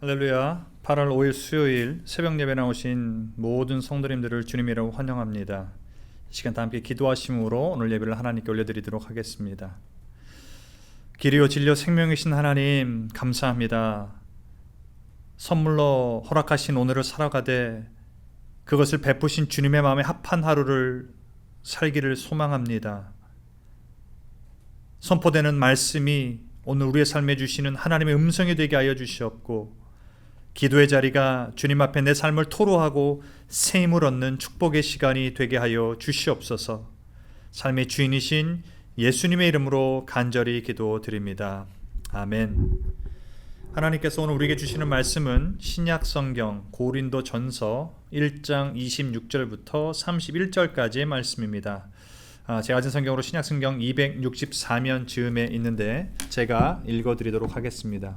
할렐루야. 8월 5일 수요일 새벽 예배 나오신 모든 성도님들을 주님이라고 환영합니다. 이 시간 다 함께 기도하심으로 오늘 예배를 하나님께 올려드리도록 하겠습니다. 길이요 진리요 생명이신 하나님 감사합니다. 선물로 허락하신 오늘을 살아가되 그것을 베푸신 주님의 마음에 합한 하루를 살기를 소망합니다. 선포되는 말씀이 오늘 우리의 삶에 주시는 하나님의 음성이 되게 하여 주시옵고, 기도의 자리가 주님 앞에 내 삶을 토로하고 새 힘을 얻는 축복의 시간이 되게 하여 주시옵소서. 삶의 주인이신 예수님의 이름으로 간절히 기도드립니다. 아멘. 하나님께서 오늘 우리에게 주시는 말씀은 신약 성경 고린도 전서 1장 26절부터 31절까지의 말씀입니다. 제가 가진 성경으로 신약 성경 264면 즈음에 있는데 제가 읽어드리도록 하겠습니다.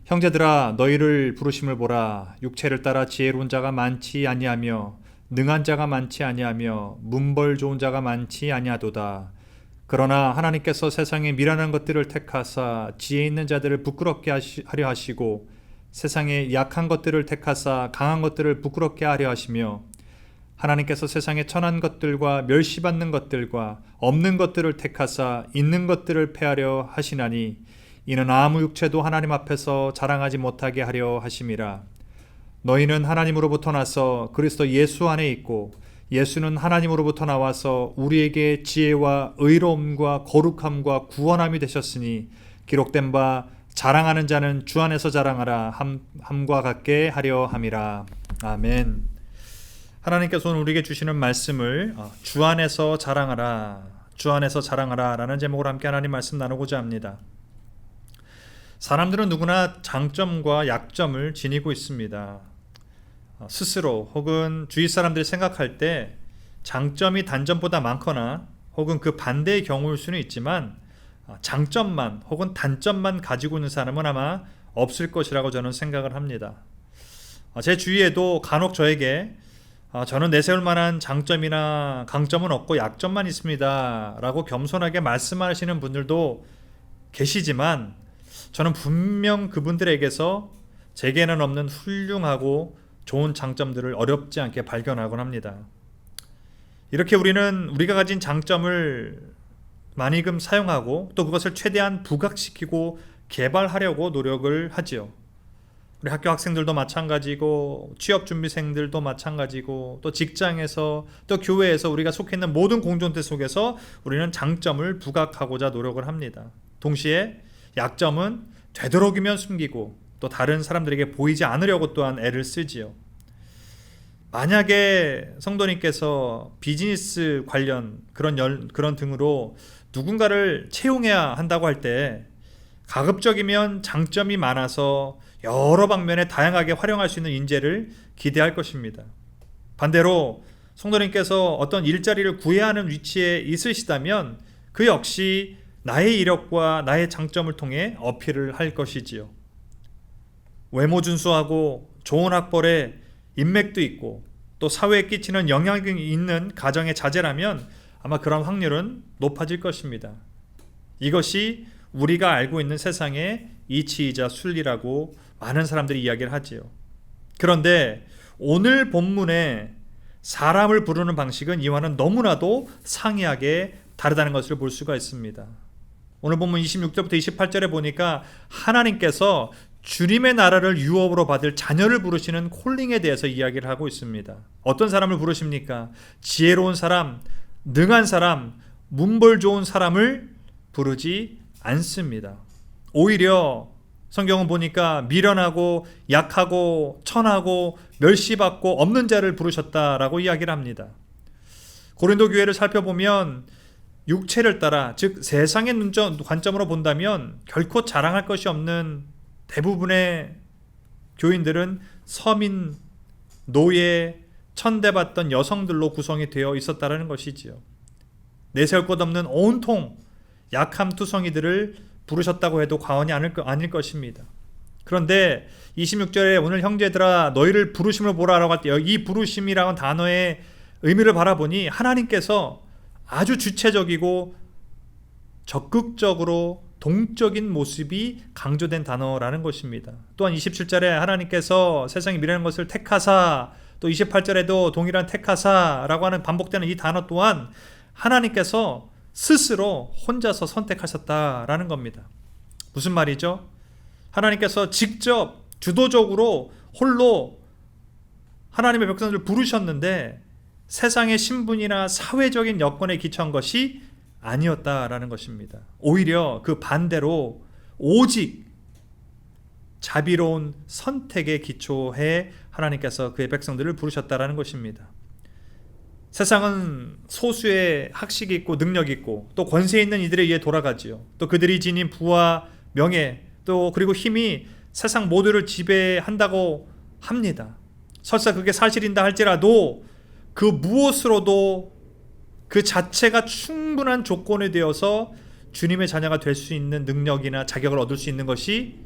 형제들아, 너희를 부르심을 보라. 육체를 따라 지혜로운 자가 많지 아니하며 능한 자가 많지 아니하며 문벌 좋은 자가 많지 아니하도다. 그러나 하나님께서 세상에 미련한 것들을 택하사 지혜 있는 자들을 부끄럽게 하려 하시고, 세상에 약한 것들을 택하사 강한 것들을 부끄럽게 하려 하시며, 하나님께서 세상에 천한 것들과 멸시받는 것들과 없는 것들을 택하사 있는 것들을 패하려 하시나니, 이는 아무 육체도 하나님 앞에서 자랑하지 못하게 하려 하심이라. 너희는 하나님으로부터 나서 그리스도 예수 안에 있고, 예수는 하나님으로부터 나와서 우리에게 지혜와 의로움과 거룩함과 구원함이 되셨으니, 기록된 바 자랑하는 자는 주 안에서 자랑하라 함과 같게 하려 함이라. 아멘. 하나님께서 오늘 우리에게 주시는 말씀을 주 안에서 자랑하라, 주 안에서 자랑하라 라는 제목으로 함께 하나님 말씀 나누고자 합니다. 사람들은 누구나 장점과 약점을 지니고 있습니다. 스스로 혹은 주위 사람들이 생각할 때 장점이 단점보다 많거나 혹은 그 반대의 경우일 수는 있지만, 장점만 혹은 단점만 가지고 있는 사람은 아마 없을 것이라고 저는 생각을 합니다. 제 주위에도 간혹 저에게 저는 내세울 만한 장점이나 강점은 없고 약점만 있습니다 라고 겸손하게 말씀하시는 분들도 계시지만, 저는 분명 그분들에게서 제게는 없는 훌륭하고 좋은 장점들을 어렵지 않게 발견하곤 합니다. 이렇게 우리는 우리가 가진 장점을 많이금 사용하고 또 그것을 최대한 부각시키고 개발하려고 노력을 하지요. 우리 학교 학생들도 마찬가지고 취업준비생들도 마찬가지고 또 직장에서 또 교회에서 우리가 속해 있는 모든 공동체 속에서 우리는 장점을 부각하고자 노력을 합니다. 동시에 약점은 되도록이면 숨기고 또 다른 사람들에게 보이지 않으려고 또한 애를 쓰지요. 만약에 성도님께서 비즈니스 관련 그런 등으로 누군가를 채용해야 한다고 할 때 가급적이면 장점이 많아서 여러 방면에 다양하게 활용할 수 있는 인재를 기대할 것입니다. 반대로 성도님께서 어떤 일자리를 구해야 하는 위치에 있으시다면 그 역시 나의 이력과 나의 장점을 통해 어필을 할 것이지요. 외모 준수하고 좋은 학벌에 인맥도 있고 또 사회에 끼치는 영향이 있는 가정의 자제라면 아마 그런 확률은 높아질 것입니다. 이것이 우리가 알고 있는 세상의 이치이자 순리라고 많은 사람들이 이야기를 하지요. 그런데 오늘 본문에 사람을 부르는 방식은 이와는 너무나도 상이하게 다르다는 것을 볼 수가 있습니다. 오늘 본문 26절부터 28절에 보니까 하나님께서 주님의 나라를 유업으로 받을 자녀를 부르시는 콜링에 대해서 이야기를 하고 있습니다. 어떤 사람을 부르십니까? 지혜로운 사람, 능한 사람, 문벌 좋은 사람을 부르지 않습니다. 오히려 성경은 보니까 미련하고 약하고 천하고 멸시받고 없는 자를 부르셨다라고 이야기를 합니다. 고린도 교회를 살펴보면 육체를 따라, 즉 세상의 관점으로 본다면 결코 자랑할 것이 없는 대부분의 교인들은 서민, 노예, 천대받던 여성들로 구성이 되어 있었다는 것이지요. 내세울 것 없는 온통 약함투성이들을 부르셨다고 해도 과언이 아닐 것입니다. 그런데 26절에 오늘 형제들아 너희를 부르심을 보라라고 할 때 이 부르심이라는 단어의 의미를 바라보니 하나님께서 아주 주체적이고 적극적으로 동적인 모습이 강조된 단어라는 것입니다. 또한 27절에 하나님께서 세상의 미련한 것을 택하사, 또 28절에도 동일한 택하사라고 하는 반복되는 이 단어 또한 하나님께서 스스로 혼자서 선택하셨다라는 겁니다. 무슨 말이죠? 하나님께서 직접 주도적으로 홀로 하나님의 백성들을 부르셨는데 세상의 신분이나 사회적인 여건에 기초한 것이 아니었다라는 것입니다. 오히려 그 반대로 오직 자비로운 선택에 기초해 하나님께서 그의 백성들을 부르셨다라는 것입니다. 세상은 소수의 학식이 있고 능력이 있고 또 권세 있는 이들에 의해 돌아가지요. 또 그들이 지닌 부와 명예 또 그리고 힘이 세상 모두를 지배한다고 합니다. 설사 그게 사실인다 할지라도 그 무엇으로도 그 자체가 충분한 조건이 되어서 주님의 자녀가 될 수 있는 능력이나 자격을 얻을 수 있는 것이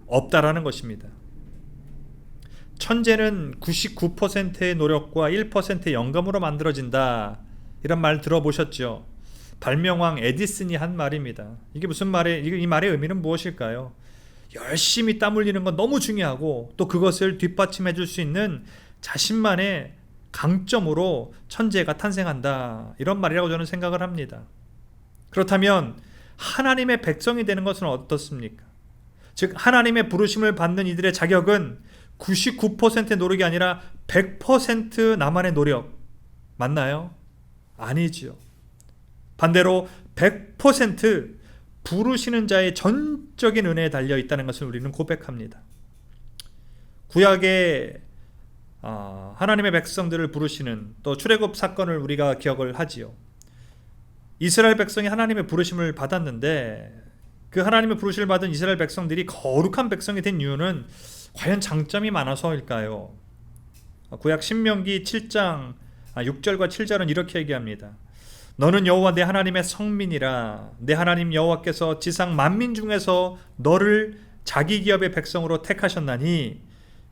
없다라는 것입니다. 천재는 99%의 노력과 1%의 영감으로 만들어진다, 이런 말 들어보셨죠? 발명왕 에디슨이 한 말입니다. 이게 무슨 말이에요? 이 말의 의미는 무엇일까요? 열심히 땀 흘리는 건 너무 중요하고 또 그것을 뒷받침해 줄 수 있는 자신만의 강점으로 천재가 탄생한다, 이런 말이라고 저는 생각을 합니다. 그렇다면 하나님의 백성이 되는 것은 어떻습니까? 즉 하나님의 부르심을 받는 이들의 자격은 99%의 노력이 아니라 100% 나만의 노력 맞나요? 아니지요. 반대로 100% 부르시는 자의 전적인 은혜에 달려 있다는 것을 우리는 고백합니다. 구약의 하나님의 백성들을 부르시는 또 출애굽 사건을 우리가 기억을 하지요. 이스라엘 백성이 하나님의 부르심을 받았는데 그 하나님의 부르심을 받은 이스라엘 백성들이 거룩한 백성이 된 이유는 과연 장점이 많아서일까요? 구약 신명기 7장 6절과 7절은 이렇게 얘기합니다. 너는 여호와 내 하나님의 성민이라. 내 하나님 여호와께서 지상 만민 중에서 너를 자기 기업의 백성으로 택하셨나니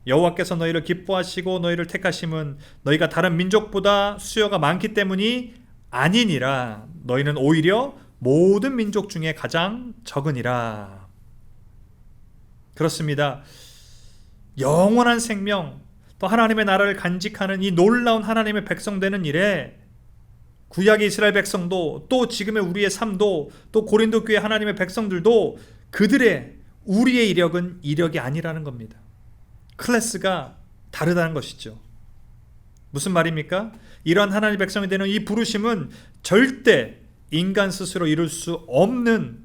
여호와께서 너희를 기뻐하시고 너희를 택하심은 너희가 다른 민족보다 수요가 많기 때문이 아니니라. 너희는 오히려 모든 민족 중에 가장 적으니라. 그렇습니다. 영원한 생명, 또 하나님의 나라를 간직하는 이 놀라운 하나님의 백성 되는 일에 구약의 이스라엘 백성도 또 지금의 우리의 삶도 또 고린도 교회 하나님의 백성들도 그들의 우리의 이력은 이력이 아니라는 겁니다. 클래스가 다르다는 것이죠. 무슨 말입니까? 이러한 하나님의 백성이 되는 이 부르심은 절대 인간 스스로 이룰 수 없는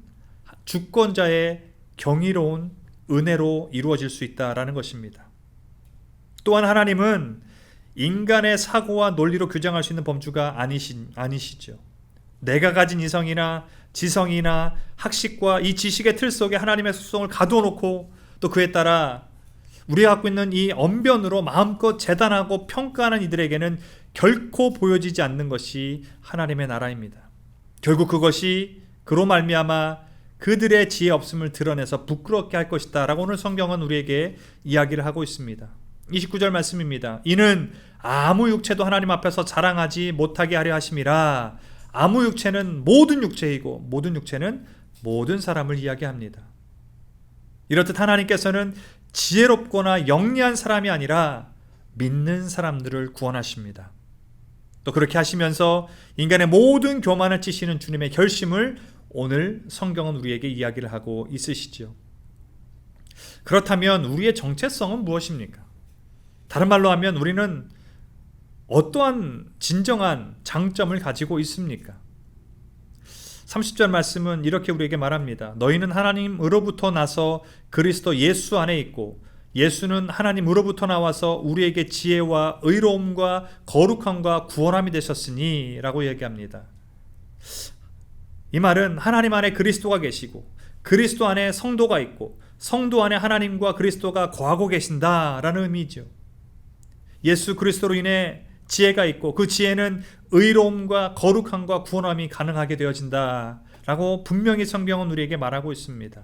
주권자의 경이로운 은혜로 이루어질 수 있다라는 것입니다. 또한 하나님은 인간의 사고와 논리로 규정할 수 있는 범주가 아니시죠. 내가 가진 이성이나 지성이나 학식과 이 지식의 틀 속에 하나님의 속성을 가두어놓고 또 그에 따라 우리가 갖고 있는 이 언변으로 마음껏 재단하고 평가하는 이들에게는 결코 보여지지 않는 것이 하나님의 나라입니다. 결국 그것이 그로 말미암아 그들의 지혜 없음을 드러내서 부끄럽게 할 것이다 라고 오늘 성경은 우리에게 이야기를 하고 있습니다. 29절 말씀입니다. 이는 아무 육체도 하나님 앞에서 자랑하지 못하게 하려 하심이라. 아무 육체는 모든 육체이고 모든 육체는 모든 사람을 이야기합니다. 이렇듯 하나님께서는 지혜롭거나 영리한 사람이 아니라 믿는 사람들을 구원하십니다. 또 그렇게 하시면서 인간의 모든 교만을 찌시는 주님의 결심을 오늘 성경은 우리에게 이야기를 하고 있으시죠. 그렇다면 우리의 정체성은 무엇입니까? 다른 말로 하면 우리는 어떠한 진정한 장점을 가지고 있습니까? 30절 말씀은 이렇게 우리에게 말합니다. 너희는 하나님으로부터 나서 그리스도 예수 안에 있고 예수는 하나님으로부터 나와서 우리에게 지혜와 의로움과 거룩함과 구원함이 되셨으니 라고 얘기합니다. 이 말은 하나님 안에 그리스도가 계시고 그리스도 안에 성도가 있고 성도 안에 하나님과 그리스도가 거하고 계신다라는 의미죠. 예수 그리스도로 인해 지혜가 있고 그 지혜는 의로움과 거룩함과 구원함이 가능하게 되어진다라고 분명히 성경은 우리에게 말하고 있습니다.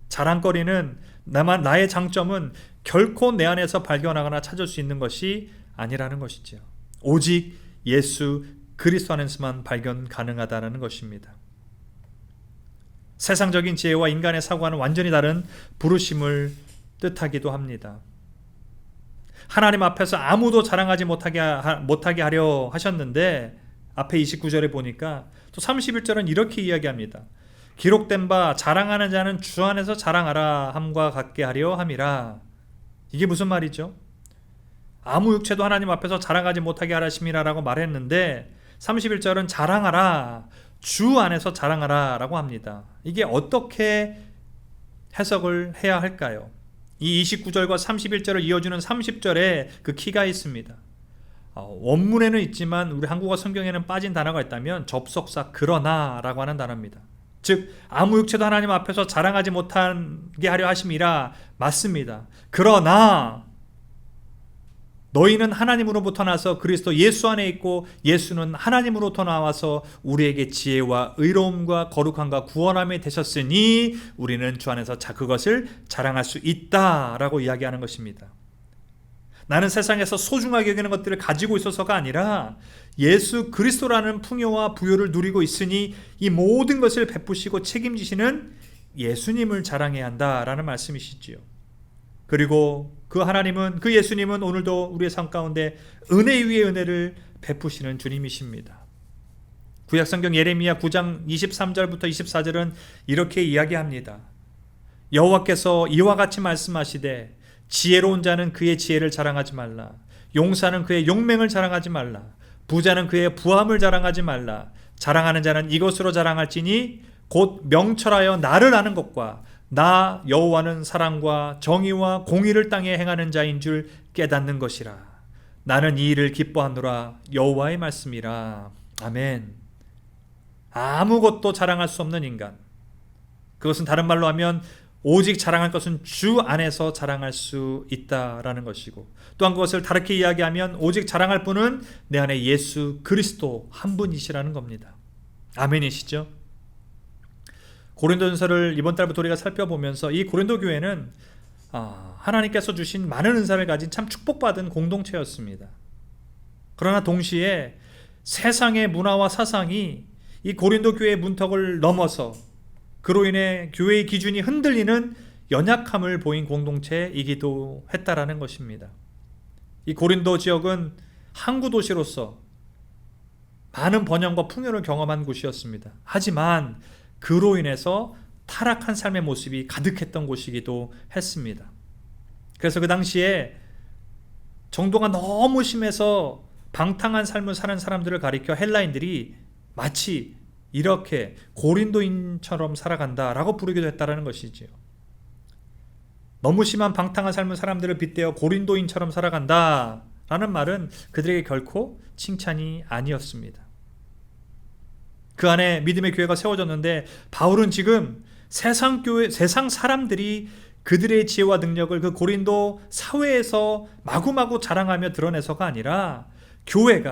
자랑거리는 나의 장점은 결코 내 안에서 발견하거나 찾을 수 있는 것이 아니라는 것이죠. 오직 예수 그리스도 안에서만 발견 가능하다는 것입니다. 세상적인 지혜와 인간의 사고와는 완전히 다른 부르심을 뜻하기도 합니다. 하나님 앞에서 아무도 자랑하지 못하게 하려 하셨는데 앞에 29절에 보니까 또 31절은 이렇게 이야기합니다. 기록된 바 자랑하는 자는 주 안에서 자랑하라 함과 같게 하려 함이라. 이게 무슨 말이죠? 아무 육체도 하나님 앞에서 자랑하지 못하게 하라심이라라고 말했는데 31절은 자랑하라, 주 안에서 자랑하라 라고 합니다. 이게 어떻게 해석을 해야 할까요? 이 29절과 31절을 이어주는 30절에 그 키가 있습니다. 원문에는 있지만 우리 한국어 성경에는 빠진 단어가 있다면 접속사 그러나 라고 하는 단어입니다. 즉 아무 육체도 하나님 앞에서 자랑하지 못하게 하려 하심이라 맞습니다. 그러나 너희는 하나님으로부터 나서 그리스도 예수 안에 있고 예수는 하나님으로부터 나와서 우리에게 지혜와 의로움과 거룩함과 구원함이 되셨으니 우리는 주 안에서 그것을 자랑할 수 있다라고 이야기하는 것입니다. 나는 세상에서 소중하게 여기는 것들을 가지고 있어서가 아니라 예수 그리스도라는 풍요와 부요를 누리고 있으니 이 모든 것을 베푸시고 책임지시는 예수님을 자랑해야 한다라는 말씀이시지요. 그리고 그 하나님은, 그 예수님은 오늘도 우리의 삶 가운데 은혜 위에 은혜를 베푸시는 주님이십니다. 구약성경 예레미야 9장 23절부터 24절은 이렇게 이야기합니다. 여호와께서 이와 같이 말씀하시되 지혜로운 자는 그의 지혜를 자랑하지 말라. 용사는 그의 용맹을 자랑하지 말라. 부자는 그의 부함을 자랑하지 말라. 자랑하는 자는 이것으로 자랑할지니 곧 명철하여 나를 아는 것과 나 여호와는 사랑과 정의와 공의를 땅에 행하는 자인 줄 깨닫는 것이라. 나는 이 일을 기뻐하노라. 여호와의 말씀이라. 아멘. 아무것도 자랑할 수 없는 인간, 그것은 다른 말로 하면 오직 자랑할 것은 주 안에서 자랑할 수 있다라는 것이고, 또한 그것을 다르게 이야기하면 오직 자랑할 분은 내 안에 예수 그리스도 한 분이시라는 겁니다. 아멘이시죠? 고린도전서를 이번 달부터 우리가 살펴보면서 이 고린도 교회는 하나님께서 주신 많은 은사를 가진 참 축복받은 공동체였습니다. 그러나 동시에 세상의 문화와 사상이 이 고린도 교회의 문턱을 넘어서 그로 인해 교회의 기준이 흔들리는 연약함을 보인 공동체이기도 했다라는 것입니다. 이 고린도 지역은 항구 도시로서 많은 번영과 풍요를 경험한 곳이었습니다. 하지만 그로 인해서 타락한 삶의 모습이 가득했던 곳이기도 했습니다. 그래서 그 당시에 정도가 너무 심해서 방탕한 삶을 사는 사람들을 가리켜 헬라인들이 마치 이렇게 고린도인처럼 살아간다라고 부르기도 했다라는 것이지요. 너무 심한 방탕한 삶을 사람들을 빗대어 고린도인처럼 살아간다라는 말은 그들에게 결코 칭찬이 아니었습니다. 그 안에 믿음의 교회가 세워졌는데 바울은 지금 세상 사람들이 그들의 지혜와 능력을 그 고린도 사회에서 마구마구 자랑하며 드러내서가 아니라 교회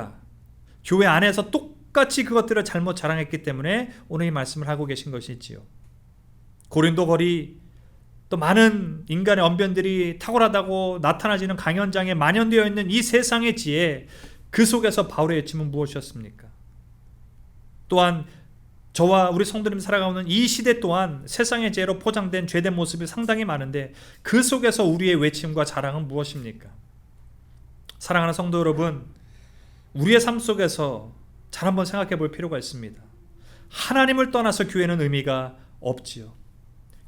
안에서 똑같이 그것들을 잘못 자랑했기 때문에 오늘 이 말씀을 하고 계신 것이지요. 고린도 거리, 또 많은 인간의 언변들이 탁월하다고 나타나지는 강연장에 만연되어 있는 이 세상의 지혜, 그 속에서 바울의 외침은 무엇이었습니까? 또한 저와 우리 성도님 살아가는 이 시대 또한 세상의 죄로 포장된 죄된 모습이 상당히 많은데 그 속에서 우리의 외침과 자랑은 무엇입니까? 사랑하는 성도 여러분, 우리의 삶 속에서 잘 한번 생각해 볼 필요가 있습니다. 하나님을 떠나서 교회는 의미가 없지요.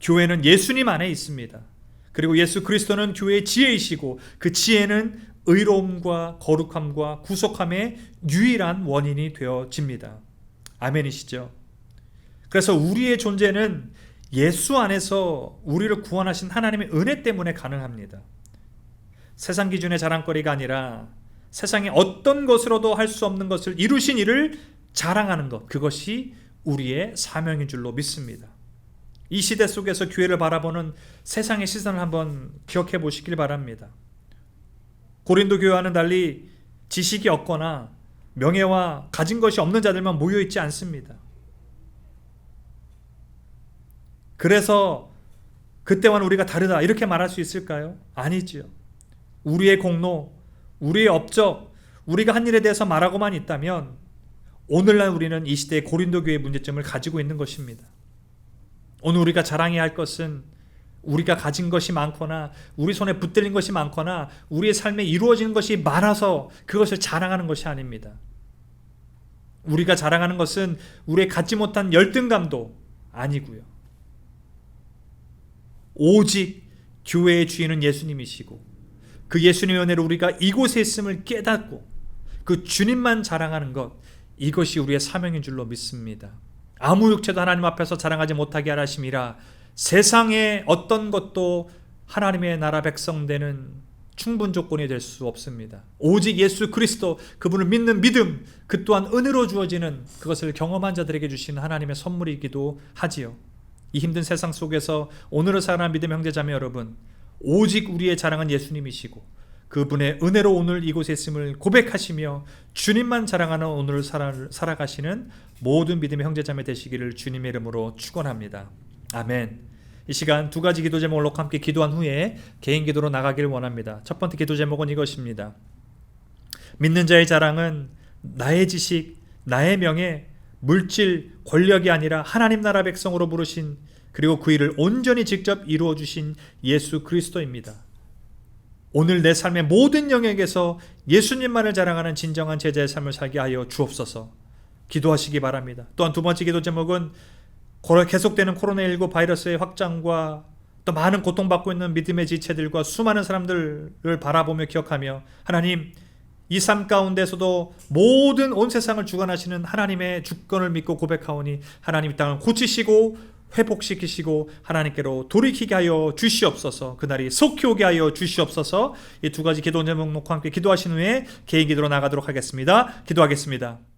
교회는 예수님 안에 있습니다. 그리고 예수 그리스도는 교회의 지혜이시고 그 지혜는 의로움과 거룩함과 구속함의 유일한 원인이 되어집니다. 아멘이시죠? 그래서 우리의 존재는 예수 안에서 우리를 구원하신 하나님의 은혜 때문에 가능합니다. 세상 기준의 자랑거리가 아니라 세상의 어떤 것으로도 할 수 없는 것을 이루신 이를 자랑하는 것, 그것이 우리의 사명인 줄로 믿습니다. 이 시대 속에서 교회를 바라보는 세상의 시선을 한번 기억해 보시길 바랍니다. 고린도 교회와는 달리 지식이 없거나 명예와 가진 것이 없는 자들만 모여있지 않습니다. 그래서 그때와는 우리가 다르다 이렇게 말할 수 있을까요? 아니지요. 우리의 공로, 우리의 업적, 우리가 한 일에 대해서 말하고만 있다면 오늘날 우리는 이 시대의 고린도 교회의 문제점을 가지고 있는 것입니다. 오늘 우리가 자랑해야 할 것은 우리가 가진 것이 많거나 우리 손에 붙들린 것이 많거나 우리의 삶에 이루어지는 것이 많아서 그것을 자랑하는 것이 아닙니다. 우리가 자랑하는 것은 우리의 갖지 못한 열등감도 아니고요. 오직 교회의 주인은 예수님이시고 그 예수님의 은혜로 우리가 이곳에 있음을 깨닫고 그 주님만 자랑하는 것, 이것이 우리의 사명인 줄로 믿습니다. 아무 육체도 하나님 앞에서 자랑하지 못하게 하라 하심이라. 세상의 어떤 것도 하나님의 나라 백성 되는 충분 조건이 될 수 없습니다. 오직 예수 그리스도, 그분을 믿는 믿음, 그 또한 은혜로 주어지는 그것을 경험한 자들에게 주시는 하나님의 선물이기도 하지요. 이 힘든 세상 속에서 오늘을 살아가는 믿음의 형제자매 여러분, 오직 우리의 자랑은 예수님이시고 그분의 은혜로 오늘 이곳에 있음을 고백하시며 주님만 자랑하는 오늘을 살아가시는 모든 믿음의 형제자매 되시기를 주님의 이름으로 축원합니다. 아멘. 이 시간 두 가지 기도 제목을 놓고 함께 기도한 후에 개인 기도로 나가기를 원합니다. 첫 번째 기도 제목은 이것입니다. 믿는 자의 자랑은 나의 지식, 나의 명예, 물질, 권력이 아니라 하나님 나라 백성으로 부르신 그리고 그 일을 온전히 직접 이루어 주신 예수 그리스도입니다. 오늘 내 삶의 모든 영역에서 예수님만을 자랑하는 진정한 제자의 삶을 살게 하여 주옵소서. 기도하시기 바랍니다. 또한 두 번째 기도 제목은 계속되는 코로나19 바이러스의 확장과 또 많은 고통받고 있는 믿음의 지체들과 수많은 사람들을 바라보며 기억하며 하나님, 이 삶 가운데서도 모든 온 세상을 주관하시는 하나님의 주권을 믿고 고백하오니 하나님 이 땅을 고치시고 회복시키시고 하나님께로 돌이키게 하여 주시옵소서. 그날이 속히 오게 하여 주시옵소서. 이 두 가지 기도 제목 놓고 함께 기도하신 후에 개인 기도로 나가도록 하겠습니다. 기도하겠습니다.